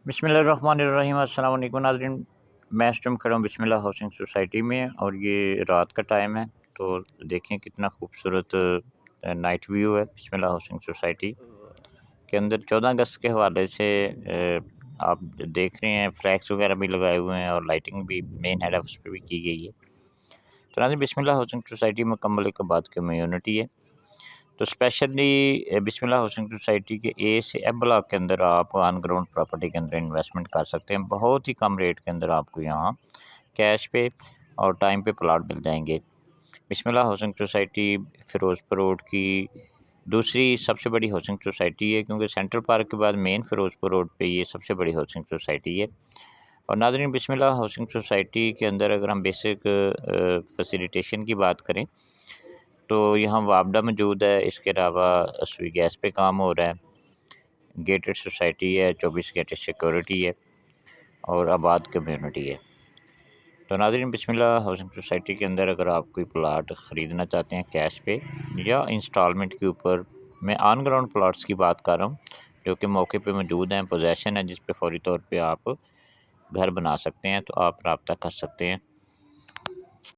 बिस्मिल्लाहिर्रहमानिर्रहीम। अस्सलाम वालेकुम नाज़रीन, मैं इस टाइम खड़ा हूँ बिस्मिल्लाह हाउसिंग सोसाइटी में और ये रात का टाइम है। तो देखें कितना खूबसूरत नाइट व्यू है बिस्मिल्लाह हाउसिंग सोसाइटी के अंदर। 14 अगस्त के हवाले से आप देख रहे हैं फ्लैग्स वगैरह भी लगाए हुए हैं और लाइटिंग भी मेन हेड ऑफिस पे भी की गई है। तो नाज़रीन, बिस्मिल्लाह हाउसिंग सोसाइटी मुकम्मल एक आबाद कम्यूनिटी है। तो स्पेशली बिस्मिल्लाह हाउसिंग सोसाइटी के ए से एफ ब्लॉक के अंदर आप ऑन ग्राउंड प्रॉपर्टी के अंदर इन्वेस्टमेंट कर सकते हैं। बहुत ही कम रेट के अंदर आपको यहाँ कैश पे और टाइम पे प्लाट मिल जाएंगे। बिस्मिल्लाह हाउसिंग सोसाइटी फ़िरोज़पुर रोड की दूसरी सबसे बड़ी हाउसिंग सोसाइटी है, क्योंकि सेंट्रल पार्क के बाद मेन फ़िरोज़पुर रोड पे ये सबसे बड़ी हाउसिंग सोसाइटी है। और नाज़रीन, बिस्मिल्लाह हाउसिंग सोसाइटी के अंदर अगर हम बेसिक फैसिलिटेशन की बात करें तो यहाँ वापडा मौजूद है। इसके अलावा सुई गैस पे काम हो रहा है, गेटेड सोसाइटी है, 24 गेटेड सिक्योरिटी है और आबाद कम्युनिटी है। तो नाज़रीन, बिस्मिल्लाह हाउसिंग सोसाइटी के अंदर अगर आप कोई प्लाट ख़रीदना चाहते हैं कैश पे या इंस्टॉलमेंट के ऊपर, मैं ऑन ग्राउंड प्लाट्स की बात कर रहा हूँ जो कि मौके पे मौजूद हैं, पोजेसन है जिस पे फौरी तौर पे आप घर बना सकते हैं, तो आप रब्ता कर सकते हैं।